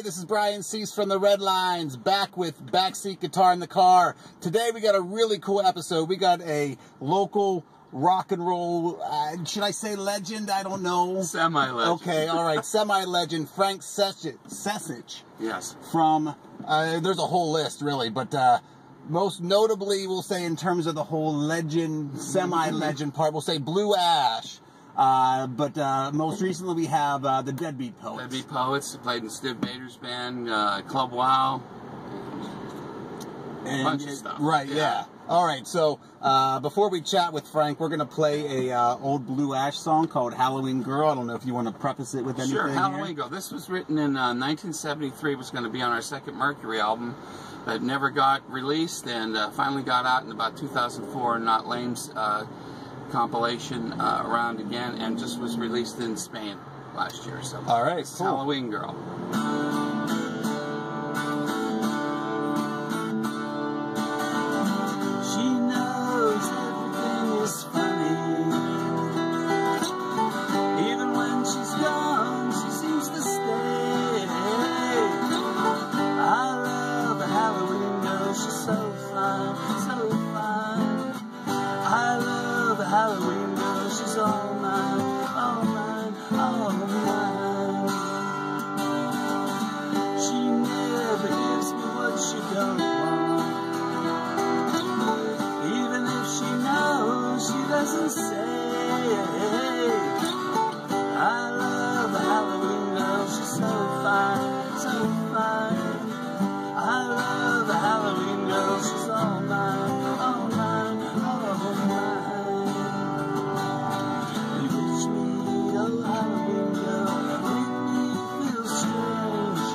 this is Brian Cease from the Red Lines, back with Backseat Guitar in the Car. Today we got a really cool episode. We got a local rock and roll, should I say legend? I don't know. Semi-legend. Okay, all right, semi-legend, Frank Secich. Yes. From, there's a whole list really, but most notably we'll say in terms of the whole legend, semi-legend part, we'll say Blue Ash. But most recently we have the Deadbeat Poets. Deadbeat Poets, played in Stiv Bators band, Club Wow, and bunch of stuff. Right, yeah. All right, so before we chat with Frank, we're going to play a old Blue Ash song called Halloween Girl. I don't know if you want to preface it with anything. Sure, Halloween Girl. This was written in 1973, was going to be on our second Mercury album, but never got released, and finally got out in about 2004, Not Lame's compilation around again, and just was released in Spain last year. So all right, cool. Halloween Girl. She knows everything is funny. Even when she's gone, she seems to stay. I love the Halloween girl, she's so fine, so fine. I love the Halloween girl, she's all mine, all mine, all mine. She never gives me what she don't want. Even if she knows, she doesn't say. I love the Halloween girl, she's so fine, so fine. I love the Halloween girl, she's all mine, all mine, all mine. You reach me, oh Halloween girl, make me feel strange.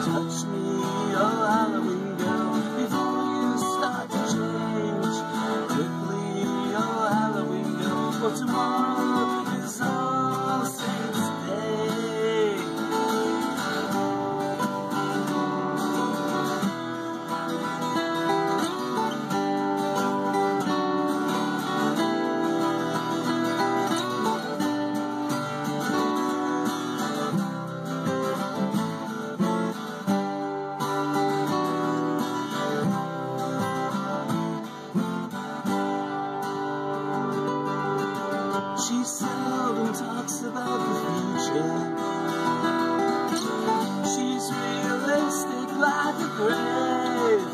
Touch me, oh Halloween girl, before you start to change. Quickly, oh Halloween girl, for tomorrow is All Saints Day. She seldom talks about the future. She's realistic like the grave.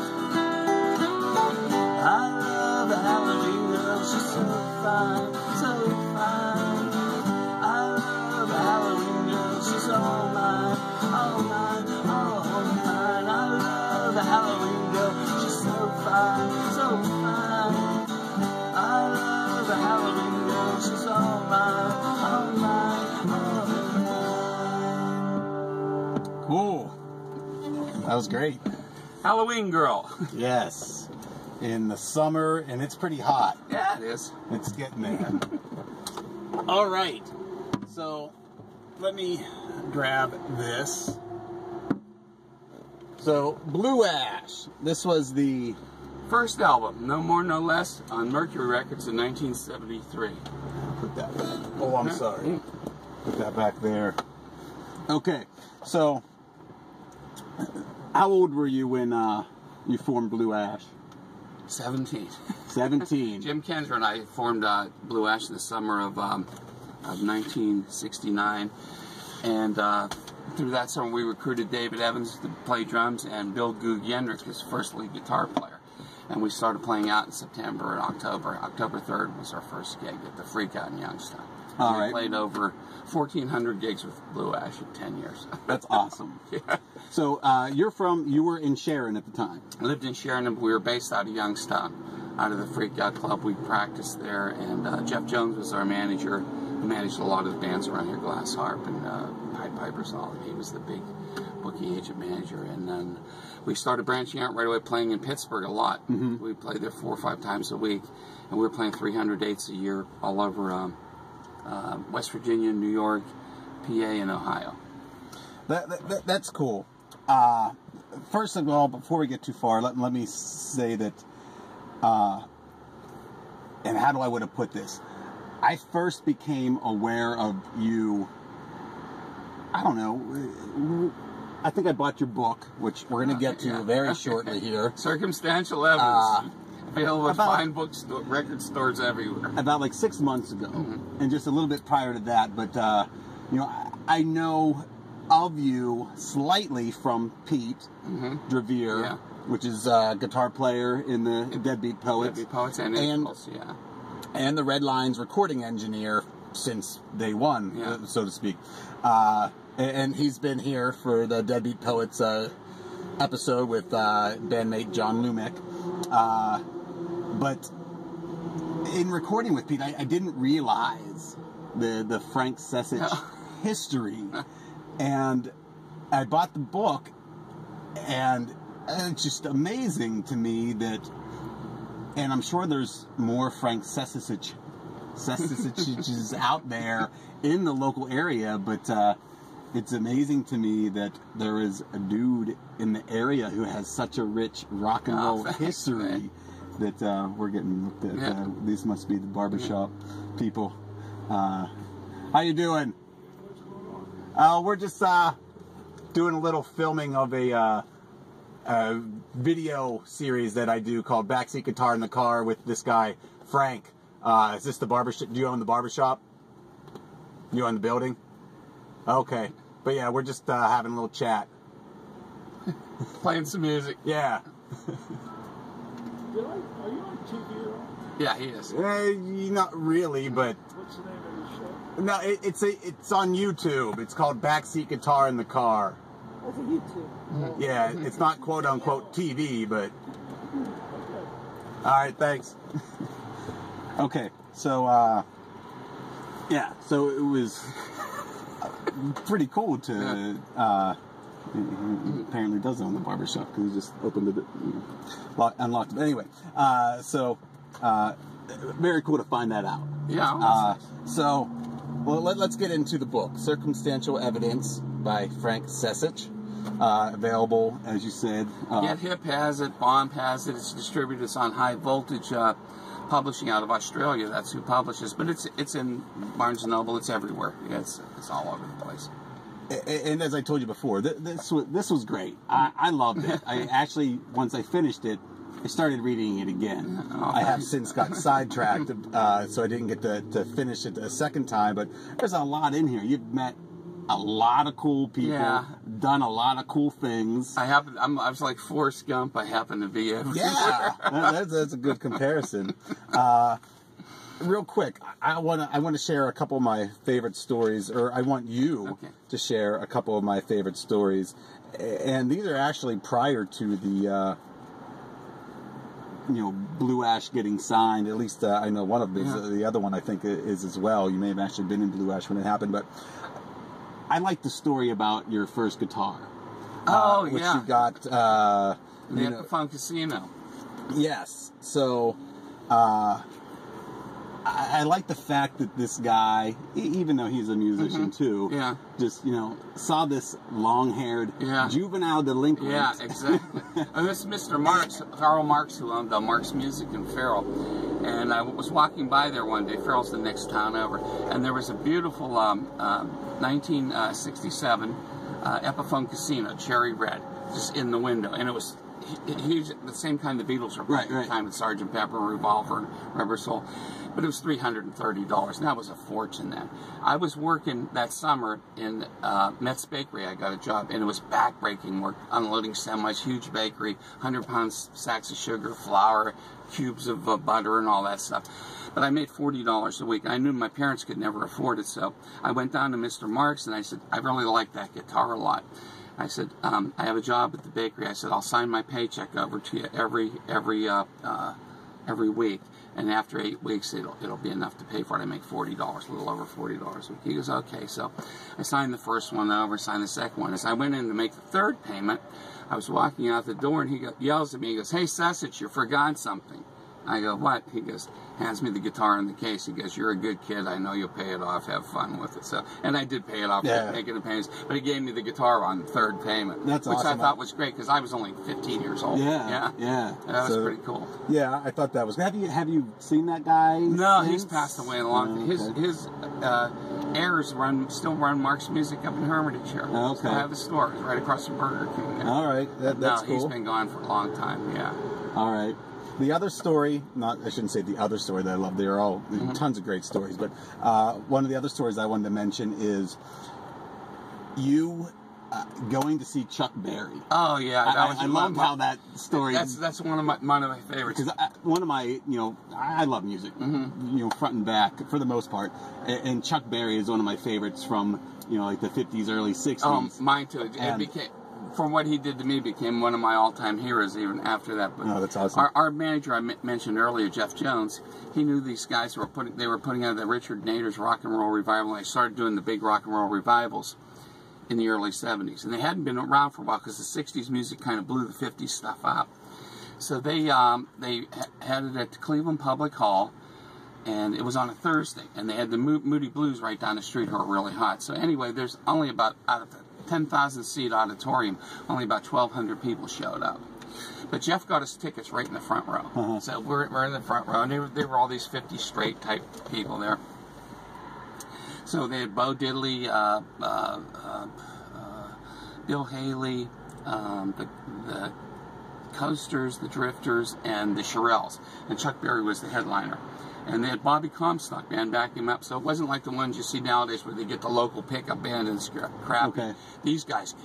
I love the Halloween girl, she's so fine, so fine. I love the Halloween girl, she's all mine, all mine, all mine. I love the Halloween girl, she's so fine, so fine. I love the Halloween girl, she's all mine, all mine, all mine. Cool. That was great. Halloween Girl. Yes. In the summer, and it's pretty hot. Yeah, it is. It's getting there. All right. So, let me grab this. So, Blue Ash. This was the First album, No More No Less, on Mercury Records in 1973. Put that back. Oh, I'm sorry. Put that back there. Okay, so how old were you when you formed Blue Ash? 17. 17. Jim Kendra and I formed Blue Ash in the summer of 1969, and through that summer we recruited David Evans to play drums and Bill Guggenrich, his first lead guitar player. And we started playing out in September and October. October 3rd was our first gig at the Freakout in Youngstown. We played over 1,400 gigs with Blue Ash in 10 years. That's awesome. Yeah. So you were in Sharon at the time. I lived in Sharon, and we were based out of Youngstown, out of the Freakout Club. We practiced there, and Jeff Jones was our manager, who managed a lot of the bands around here, Glass Harp and Pied Piper's All. He was the big booking agent manager, and then we started branching out right away, playing in Pittsburgh a lot. We played there 4 or 5 times a week, and we were playing 300 dates a year all over West Virginia, New York, PA, and Ohio. That's cool. First of all, before we get too far, let me say that, and how do I want to put this? I first became aware of you, I don't know, I think I bought your book, which we're going to get to very shortly here. Circumstantial Evidence. Available at fine record stores everywhere. About like 6 months ago, and just a little bit prior to that. But you know, I know of you slightly from Pete Drevier, which is a guitar player in the Deadbeat Poets. Deadbeat Poets and and the Red Lines recording engineer since day one, so to speak. And he's been here for the Deadbeat Poets episode with bandmate John Lumick. But in recording with Pete, I didn't realize the Frank Secich history. And I bought the book, and it's just amazing to me that, and I'm sure there's more Frank Secichiches out there in the local area, but it's amazing to me that there is a dude in the area who has such a rich rock and roll history that we're getting looked at. These must be the barbershop people. How you doing? We're just doing a little filming of a video series that I do called Backseat Guitar in the Car with this guy, Frank. Is this the barbershop? Do you own the barbershop? You own the building? Okay. But yeah, we're just having a little chat. Playing some music. Yeah. Are you on TV at all? Yeah, he is. Not really, but... What's the name of the show? No, it's on YouTube. It's called Backseat Guitar in the Car. That's a YouTube. Yeah, it's not quote-unquote TV, but... Alright, thanks. Okay, so, yeah, so it was pretty cool to... he apparently does own the barbershop because he just opened it, unlocked it. Anyway, very cool to find that out. Yeah. So, well, let's get into the book, Circumstantial Evidence by Frank Secich. Available, as you said. Get Hip has it, Bomb has it. It's distributed on High Voltage Publishing out of Australia. That's who publishes, but it's in Barnes & Noble. It's everywhere. Yeah, it's all over the place. And as I told you before, this was great. I loved it. I actually, once I finished it, I started reading it again. I have since got sidetracked, so I didn't get to finish it a second time. But there's a lot in here. You've met a lot of cool people, done a lot of cool things. I was like Forrest Gump. I happen to be everywhere. Yeah, that's a good comparison. Real quick, I want to share a couple of my favorite stories, or I want you to share a couple of my favorite stories, and these are actually prior to the Blue Ash getting signed. At least I know one of them. The other one I think is as well. You may have actually been in Blue Ash when it happened, but I like the story about your first guitar. Which you got the Epiphone Casino. Yes. So. I like the fact that this guy, even though he's a musician too, just, saw this long-haired juvenile delinquent. Yeah, exactly. And this is Mr. Marks, Carl Marks, who owned Marks Music in Farrell. And I was walking by there one day. Farrell's the next town over. And there was a beautiful 1967 Epiphone Casino, cherry red, just in the window. And it was huge, the same kind the Beatles were playing at the time with Sgt. Pepper, Revolver, and Rubber Soul. But it was $330, and that was a fortune then. I was working that summer in Met's Bakery. I got a job, and it was back-breaking work, unloading semis, huge bakery, 100-pound sacks of sugar, flour, cubes of butter, and all that stuff. But I made $40 a week. I knew my parents could never afford it, so I went down to Mr. Marks, and I said, I really like that guitar a lot. I said, I have a job at the bakery. I said, I'll sign my paycheck over to you every week. And after 8 weeks, it'll be enough to pay for it. I make $40, a little over $40 a week. He goes, okay. So I signed the first one over, signed the second one. As I went in to make the third payment, I was walking out the door, and he yells at me. He goes, hey, Secich, you forgot something. I go, what? He goes, hands me the guitar in the case. He goes, you're a good kid. I know you'll pay it off. Have fun with it. So, and I did pay it off, making the payments. But he gave me the guitar on the third payment, which I thought was great because I was only 15 years old. Yeah. That was pretty cool. Yeah, I thought that was. Have you seen that guy? No, since? he's passed away a long time. heirs still run Mark's Music up in Hermitage here. Okay. Still have the store. It's right across from Burger King there. All right, that's cool. He's been gone for a long time, yeah. All right. The other story, I shouldn't say the other story that I love, they're all tons of great stories, but one of the other stories I wanted to mention is you going to see Chuck Berry. Oh, yeah. I love how that story... That's one of my favorites. Because one of my, I love music, front and back, for the most part, and Chuck Berry is one of my favorites from, like the 50s, early 60s. Oh, mine too. It became... From what he did to me, became one of my all-time heroes even after that. But that's awesome. Our manager I mentioned earlier, Jeff Jones, he knew these guys were putting out the Richard Nader's rock and roll revival. And they started doing the big rock and roll revivals in the early 70s. And they hadn't been around for a while because the 60s music kind of blew the 50s stuff out. So they had it at the Cleveland Public Hall, and it was on a Thursday. And they had the Moody Blues right down the street who were really hot. So anyway, there's only about, out of the 10,000 seat auditorium, only about 1,200 people showed up. But Jeff got us tickets right in the front row. So we're in the front row, and there were all these 50 straight type people there. So they had Bo Diddley, Bill Haley, the Coasters, the Drifters, and the Shirelles. And Chuck Berry was the headliner. And they had Bobby Comstock band backing him up, so it wasn't like the ones you see nowadays where they get the local pickup band and crap. Okay. These guys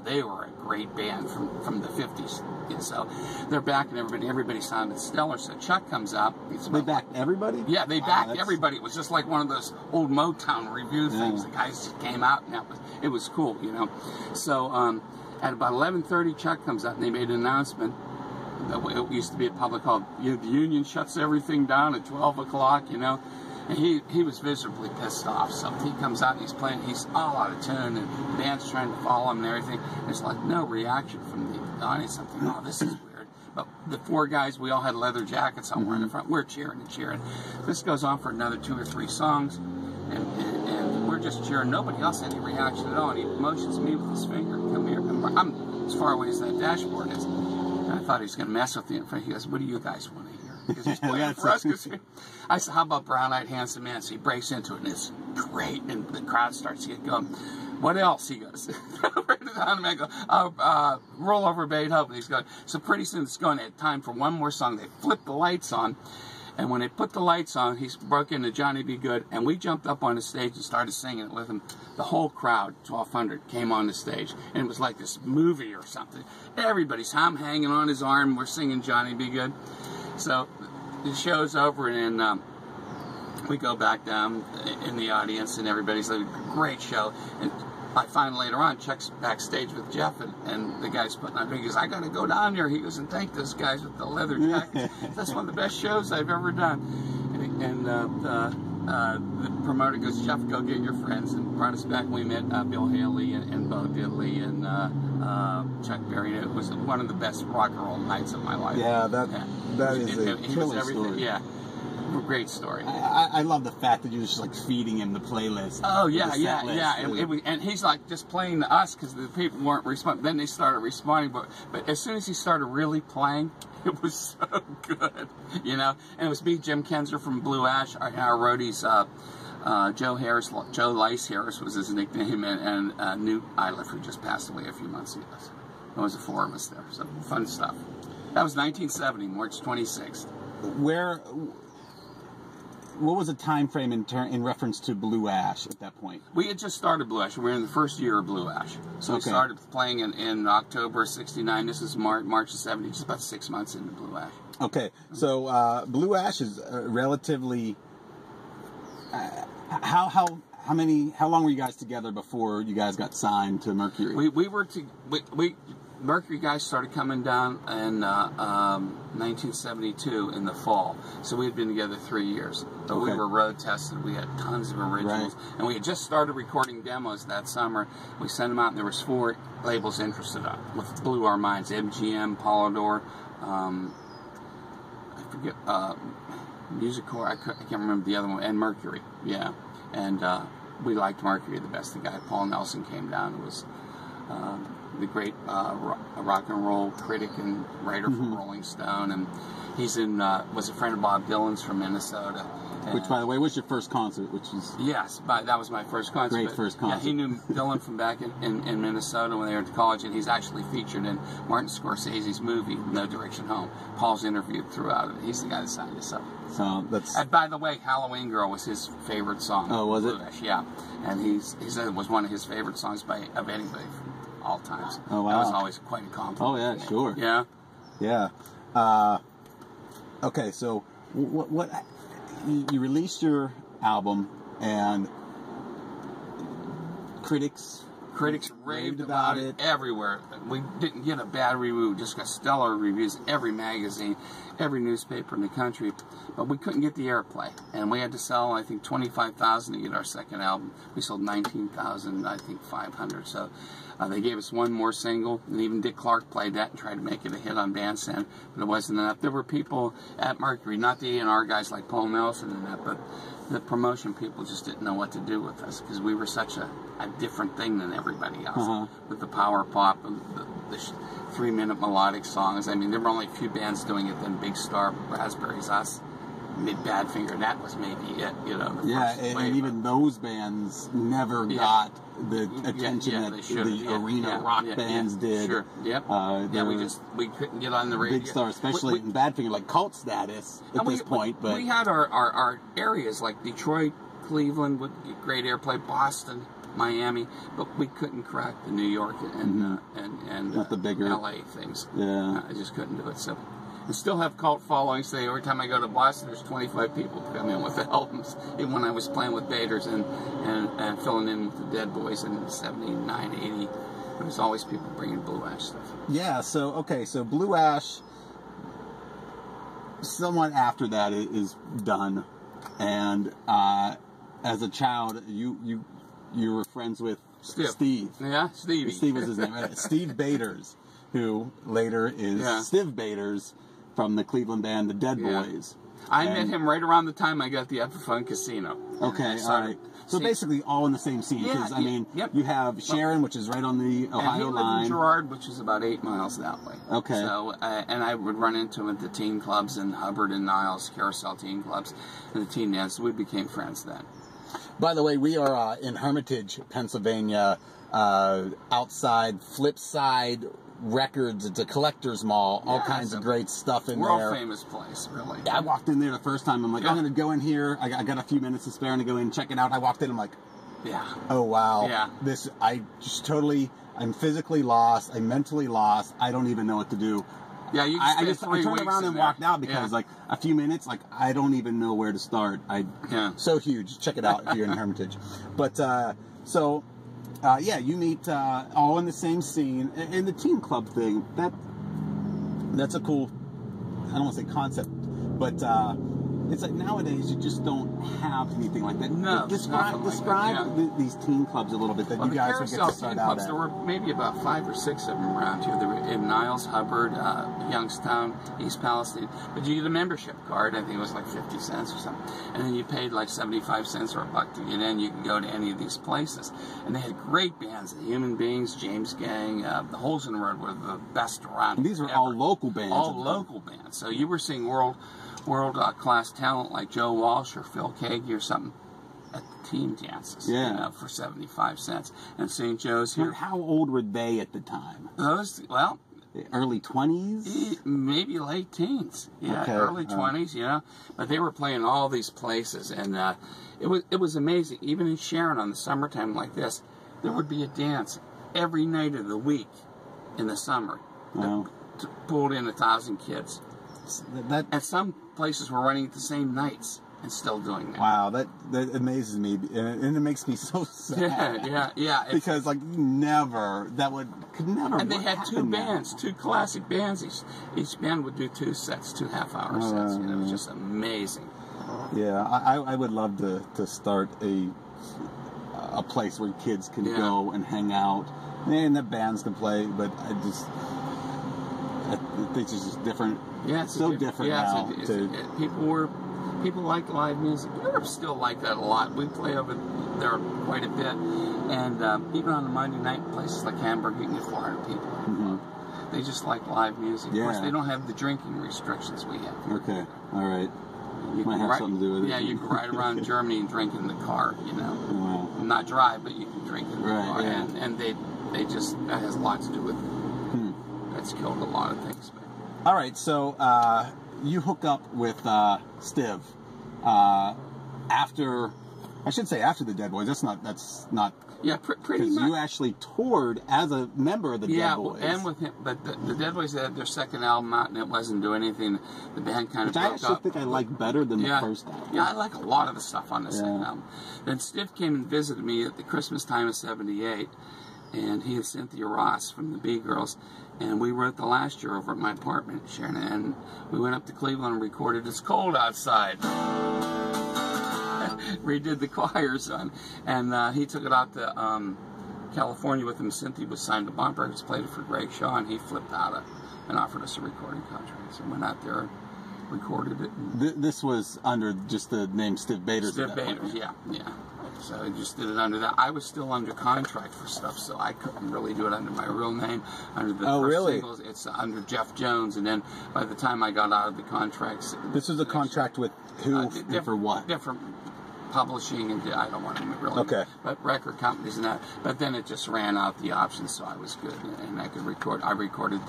they were a great band from the 50s. And so they're backing everybody. Everybody sounded stellar. So Chuck comes up. They backed everybody? Yeah, they backed everybody. It was just like one of those old Motown review things. The guys just came out, and it was cool, So at about 11:30, Chuck comes out, and they made an announcement. It used to be a public hall. The union shuts everything down at 12 o'clock, And he was visibly pissed off. So he comes out and he's playing. He's all out of tune, and the band's trying to follow him and everything. There's like no reaction from the audience. I'm thinking, this is weird. But the four guys, we all had leather jackets on. We're in the front. We're cheering and cheering. This goes on for another 2 or 3 songs, and we're just cheering. Nobody else had any reaction at all. And he motions me with his finger. Come here. I'm as far away as that dashboard is. I thought he was going to mess with me in front. He goes, "What do you guys want to hear?" Because he's playing for us. I said, "How about Brown-Eyed Handsome Man?" So he breaks into it, and it's great. And the crowd starts to get going. "What else?" He goes. Right down the man go, "Roll Over Beethoven." He's going. So pretty soon it's going. They had time for one more song. They flipped the lights on. And when they put the lights on, he broke into Johnny Be Good, and we jumped up on the stage and started singing it with him. The whole crowd, 1,200, came on the stage, and it was like this movie or something. Everybody's hanging on his arm. We're singing Johnny Be Good. So the show's over, and we go back down in the audience, and everybody's like, "Great show." And I find later on, Chuck's backstage with Jeff, and the guy's putting on. He goes, "I got to go down there." He goes, "And thank those guys with the leather jackets. That's one of the best shows I've ever done." And the promoter goes, "Jeff, go get your friends," and brought us back. We met Bill Haley and Bo Diddley and Chuck Berry. It was one of the best rock and roll nights of my life. Yeah, that is a killer story. Yeah. Great story. I love the fact that you're just like feeding him the playlist. Oh yeah. And he's like just playing to us because the people weren't responding. Then they started responding, but as soon as he started really playing, it was so good, And it was me, Jim Kenzer from Blue Ash, our roadies, Joe Lice Harris was his nickname, and Newt Eiliff, who just passed away a few months ago. There was 4 of us there. So fun stuff. That was 1970, March 26th. What was the time frame in reference to Blue Ash at that point? We had just started Blue Ash. We were in the first year of Blue Ash. So we started playing in October 69. This is March of 70, just about 6 months into Blue Ash. Okay, so Blue Ash is relatively... How long were you guys together before you guys got signed to Mercury? Mercury guys started coming down in 1972 in the fall. So we had been together 3 years. But we were road tested. We had tons of originals. Right. And we had just started recording demos that summer. We sent them out, and there was 4 labels interested with Blew Our Minds. MGM, Polydor, I forget, Musicorp, I can't remember the other one, and Mercury. Yeah. And we liked Mercury the best. The guy, Paul Nelson, came down and was... the great rock and roll critic and writer for Rolling Stone, and he's was a friend of Bob Dylan's from Minnesota. Which, by the way, was your first concert, which is... Yes, that was my first concert. Great first concert. Yeah, he knew Dylan from back in Minnesota when they were at college, and he's actually featured in Martin Scorsese's movie, No Direction Home. Paul's interviewed throughout it. He's the guy that signed us up. So that's... And by the way, Halloween Girl was his favorite song. Oh, was it? Yeah. And he said it was one of his favorite songs of anybody from all times. Oh, wow. That was always quite a compliment. Oh, yeah, sure. Yeah. Yeah. Okay, so what you released your album, and critics raved about it everywhere. We didn't get a bad review, just got stellar reviews. Every magazine, every newspaper in the country, but we couldn't get the airplay, and we had to sell, I think, 25,000 to get our second album. We sold 19,500. So they gave us one more single, and even Dick Clark played that and tried to make it a hit on Bandstand, but it wasn't enough. There were people at Mercury, not the A&R guys like Paul Nelson and that, but the promotion people just didn't know what to do with us, because we were such a different thing than everybody else. With the power pop and the 3-minute melodic songs. I mean, there were only a few bands doing it then. Big Star, Raspberries, us, Badfinger, that was maybe it, you know. And even those bands never got the attention that the arena rock bands did. Sure. Yep. We couldn't get on the radio. Big Star, especially in Badfinger, like cult status at this point. But we had our areas like Detroit, Cleveland with great airplay, Boston, Miami, but we couldn't crack the New York and not the bigger LA things. Yeah, I just couldn't do it. So. And still have cult followings. Say every time I go to Boston, there's 25 people come in with the albums. Even when I was playing with Bators and filling in with the Dead Boys in 79, 80, there's always people bringing Blue Ash stuff. Yeah. So Blue Ash, somewhat after that is done, and as a child, you were friends with Steve. Yeah, Stevie. Steve was his name. Right? Steve Bators, who later is Stiv Bators from the Cleveland band The Dead Boys. I met him right around the time I got the Epiphone Casino. Okay, all right. So basically all in the same scene. Because, I mean, you have Sharon, which is right on the Ohio line. And he lived in Girard, which is about 8 miles that way. Okay. So, and I would run into him at the teen clubs in Hubbard and Niles, Carousel teen clubs, and the teen dance. We became friends then. By the way, we are in Hermitage, Pennsylvania, outside Flipside Records. It's a collector's mall. All kinds of great stuff in there. World famous place, really. I walked in there the first time. I'm like, I'm going to go in here. I got a few minutes to spare and to go in and check it out. I walked in. I'm like, oh wow. Yeah. I'm physically lost. I'm mentally lost. I don't even know what to do. Yeah, I turned around and walked out because like a few minutes, like I don't even know where to start. So huge. Check it out if you're in Hermitage. But you meet all in the same scene, and the teen club thing. That's a cool. I don't want to say concept, but it's like nowadays you just don't have anything like that. No, describe these teen clubs a little bit that you guys would get to start out at. There were maybe about 5 or 6 of them around here. There were in Niles, Hubbard, Youngstown, East Palestine. But you get a membership card. I think it was like 50 cents or something, and then you paid like 75 cents or $1 to get in. You could go to any of these places, and they had great bands: the Human Beings, James Gang, the Holes in the Road were the best around. And these were all local bands. All local bands. So you were seeing world-class talent like Joe Walsh or Phil Kagi or something at the teen dances, for 75 cents. And St. Joe's here. How old were they at the time? Early 20s? Maybe late teens. Yeah, early 20s, But they were playing all these places, and it was amazing. Even in Sharon on the summertime like this, there would be a dance every night of the week in the summer. Wow. Pulled in 1,000 kids. And some places were running the same nights and still doing that. Wow, that amazes me, and it makes me so sad. Yeah. Because like could never. And they had 2 bands, 2 classic bands. Each band would do 2 sets, 2 half-hour sets. It was just amazing. Yeah, I would love to start a place where kids can go and hang out, and the bands can play. But I think it's just different. Yeah, it's so different now. People People like live music. Europe still like that a lot. We play over there quite a bit. And even on a Monday night, places like Hamburg, you can get 400 people. Mm-hmm. They just like live music. Yeah. Of course, they don't have the drinking restrictions we have. Okay, all right. You Might can have something to do with it. Yeah, you can ride around Germany and drink in the car, you know. Wow. Not drive, but you can drink in the car. Yeah. And they just, that has a lot to do with it. That's killed a lot of things. All right, so you hook up with Stiv after, I should say after the Dead Boys. That's not. Yeah, pretty Because much. you actually toured as a member of the Dead Boys. Yeah, and with him. But the Dead Boys had their second album out, and it wasn't doing anything. The band kind of Which broke I actually up. think I like better than the first album. Yeah, I like a lot of the stuff on the second album. Then Stiv came and visited me at the Christmas time of '78, and he and Cynthia Ross from the B-Girls, and we wrote the last year over at my apartment, Sharon, and we went up to Cleveland and recorded It's Cold Outside. Redid the choir son, and he took it out to California with him. Cynthia was signed to Bomb Records, played it for Greg Shaw, and he flipped out and offered us a recording contract. So went out there, recorded it. This was under just the name Stiv Bators. Stiv Bators, yeah. So I just did it under that. I was still under contract for stuff, so I couldn't really do it under my real name. Under the first singles, it's under Jeff Jones, and then by the time I got out of the contracts... This was a contract with who and for what? Different publishing, and I don't want to really... Okay. But record companies and that. But then it just ran out the options, so I was good, and I could record. I recorded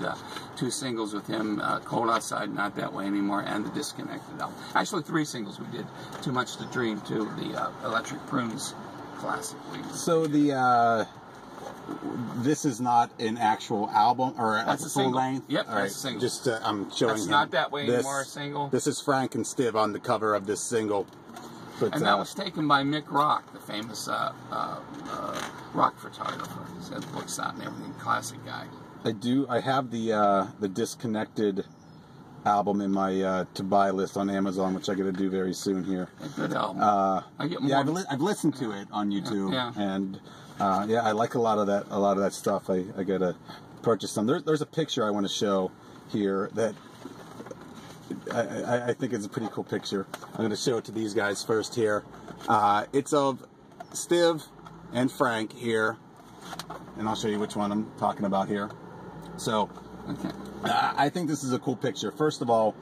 2 singles with him, Cold Outside, Not That Way Anymore, and the Disconnected album. Actually, 3 singles we did. Too Much to Dream, too, the Electric Prunes classic. So this is not an actual album or a full length? Yep, all that's right. a single. Just I'm showing That's him. Not That Way Anymore, a single. This is Frank and Stiv on the cover of this single. But, and that was taken by Mick Rock, the famous rock photographer. He's had books out and everything. Classic guy. I have the Disconnected album in my to buy list on Amazon, which I got to do very soon here. A good album. I get more. Yeah, I've listened to it on YouTube, and I like a lot of that stuff. I got to purchase some. There's a picture I want to show here that. I think it's a pretty cool picture. I'm going to show it to these guys first here. It's of Stiv and Frank here, and I'll show you which one I'm talking about here. So, I think this is a cool picture. First of all,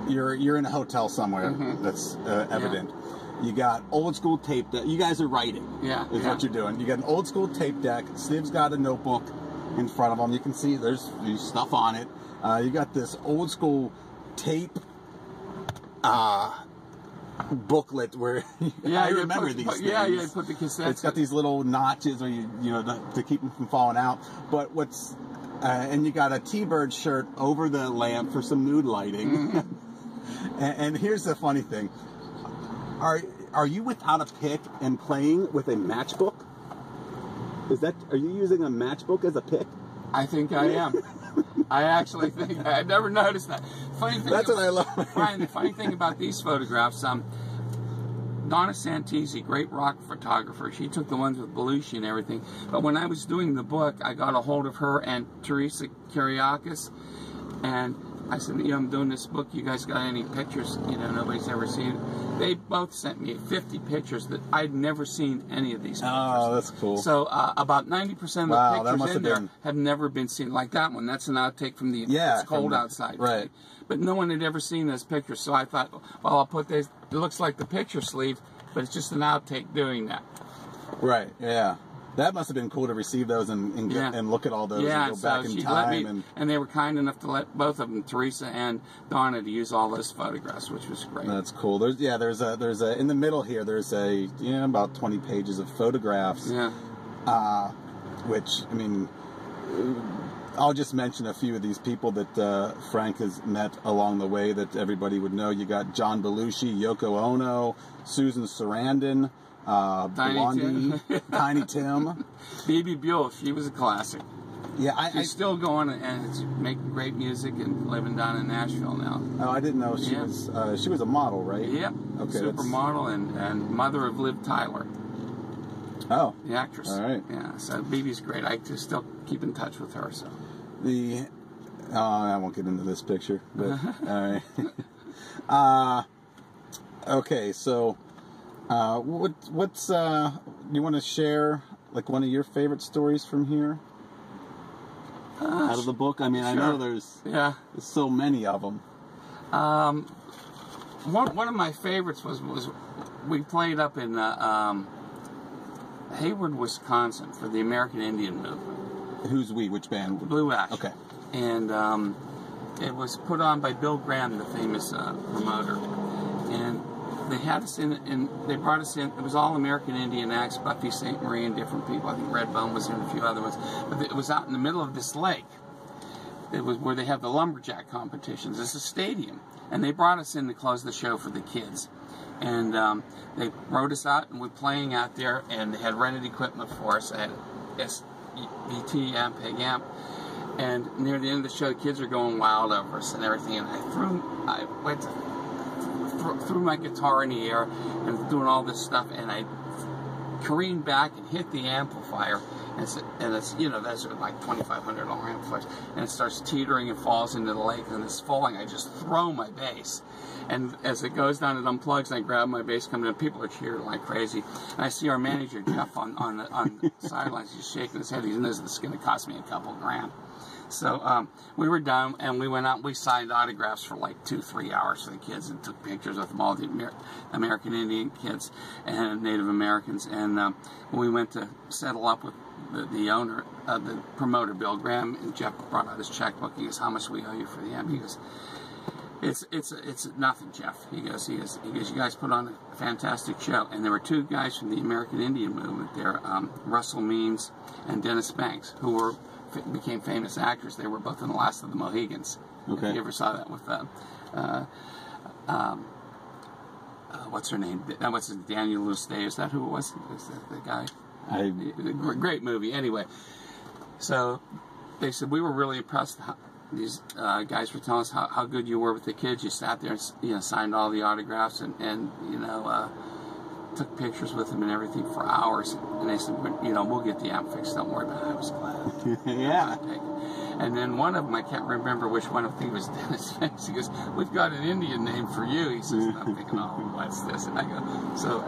you're in a hotel somewhere. That's evident. You got old school tape deck. You guys are writing. Is what you're doing. You got an old school tape deck. Stiv's got a notebook in front of him. You can see there's stuff on it. You got this old school tape booklet where I remember these things. Yeah, you put the cassettes. It's got these little notches where to keep them from falling out. But and you got a T-Bird shirt over the lamp for some mood lighting. and here's the funny thing: are you without a pick and playing with a matchbook? Are you using a matchbook as a pick? I think I am. I actually think I never noticed that. Funny thing. That's what I love. The funny thing about these photographs, Donna Santisi, great rock photographer, she took the ones with Belushi and everything. But when I was doing the book, I got a hold of her and Teresa Kyriakis, and I said, I'm doing this book. You guys got any pictures? Nobody's ever seen it. They both sent me 50 pictures that I'd never seen any of these pictures. Oh, that's cool. So about 90% of the pictures in there have never been seen. Like that one. That's an outtake from the It's Cold Outside. Right. But no one had ever seen those pictures. So I thought, well, I'll put this. It looks like the picture sleeve, but it's just an outtake doing that. Right, yeah. That must have been cool to receive those and look at all those and go back in time. And they were kind enough to let both of them, Teresa and Donna, to use all those photographs, which was great. That's cool. There's in the middle here. There's about 20 pages of photographs. Yeah. Which I'll just mention a few of these people that Frank has met along the way that everybody would know. You got John Belushi, Yoko Ono, Susan Sarandon. Blondie, Tiny Tim, Phoebe Buell, she was a classic. Yeah, she's still going and it's making great music and living down in Nashville now. Oh, I didn't know she was a model, right? Yep. Okay, supermodel and mother of Liv Tyler. Oh, the actress. All right. Yeah, so Phoebe's great. I just still keep in touch with her. So I won't get into this picture, but all right. Okay, so what's you want to share like one of your favorite stories from here out of the book? I mean, sure. I know there's so many of them. One of my favorites was we played up in Hayward, Wisconsin for the American Indian movement. Who's we? Which band? Blue Ash. Okay. And it was put on by Bill Graham, the famous promoter. And they had us in, they brought us in, it was all American Indian acts, Buffy St. Marie and different people. I think Redbone was in, a few other ones. But it was out in the middle of this lake. It was where they have the lumberjack competitions. It's a stadium. And they brought us in to close the show for the kids. And they wrote us out, and we're playing out there, and they had rented equipment for us. I had SVT amp, Peg amp. And near the end of the show, the kids are going wild over us and everything. And I went to threw my guitar in the air and doing all this stuff, and I careened back and hit the amplifier, and it's you know, those are like $2,500 amplifiers, and it starts teetering and falls into the lake, and it's falling. I just throw my bass, and as it goes down, it unplugs, and I grab my bass, coming in, people are cheering like crazy, and I see our manager Jeff on the sidelines. He's shaking his head. He knows this is going to cost me a couple grand. So we were done, and we went out and we signed autographs for like 2-3 hours for the kids and took pictures with them, all the American Indian kids and Native Americans. And when we went to settle up with the owner, the promoter, Bill Graham, and Jeff brought out his checkbook. He goes, "How much we owe you for the amp?" He goes, It's nothing, Jeff. He goes, you guys put on a fantastic show. And there were two guys from the American Indian movement there, Russell Means and Dennis Banks, who became famous actors. They were both in The Last of the Mohegans. Okay. If you ever saw that with what's her name? What's it, Daniel Lustay? Is that who it was? Is that the guy? Great movie. Anyway, so they said we were really impressed. These guys were telling us how good you were with the kids. You sat there and signed all the autographs and took pictures with them and everything for hours. And they said, we'll get the amp fixed. Don't worry about it. I was glad. Yeah. And then one of them, I can't remember which one, I think it was Dennis Banks. He goes, "We've got an Indian name for you." He says, and I'm thinking, "Oh, what's this?" And I go, "So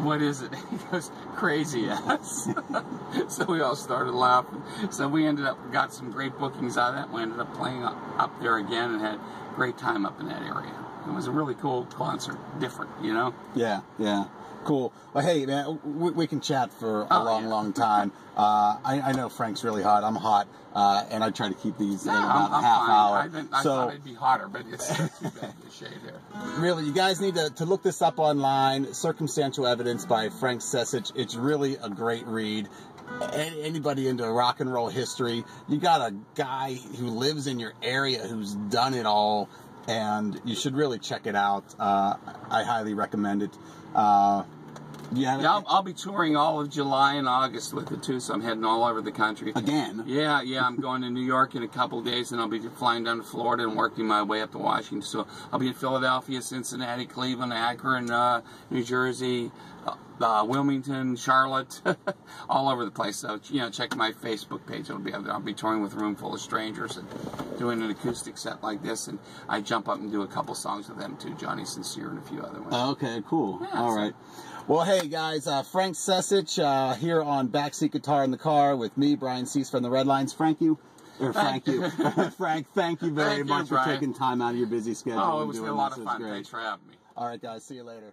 what is it?" He goes, "Crazy Ass." So we all started laughing. So we got some great bookings out of that. We ended up playing up there again and had a great time up in that area. It was a really cool concert, different, Yeah, yeah. Cool. Well, hey, man, we can chat for a long time. I know Frank's really hot. I'm hot, and I try to keep these in about a half hour. I thought I'd be hotter, but it's too bad the shade here. Really, you guys need to look this up online. Circumstantial Evidence by Frank Secich. It's really a great read. Anybody into rock and roll history, you got a guy who lives in your area who's done it all, and you should really check it out. I highly recommend it. I'll be touring all of July and August with it too, so I'm heading all over the country. Again? Yeah, I'm going to New York in a couple days, and I'll be flying down to Florida and working my way up to Washington. So I'll be in Philadelphia, Cincinnati, Cleveland, Akron, New Jersey, Wilmington, Charlotte, all over the place. So, check my Facebook page. I'll be touring with a room full of strangers and doing an acoustic set like this, and I jump up and do a couple songs with them too, Johnny Sincere and a few other ones. Okay, cool. Yeah, all right. Well, hey, guys, Frank Secich here on Backseat Guitar in the Car with me, Brian Cease from the Red Lines. Frank, thank you very much for taking time out of your busy schedule. Oh, it was a lot of fun. Thanks for having me. All right, guys, see you later.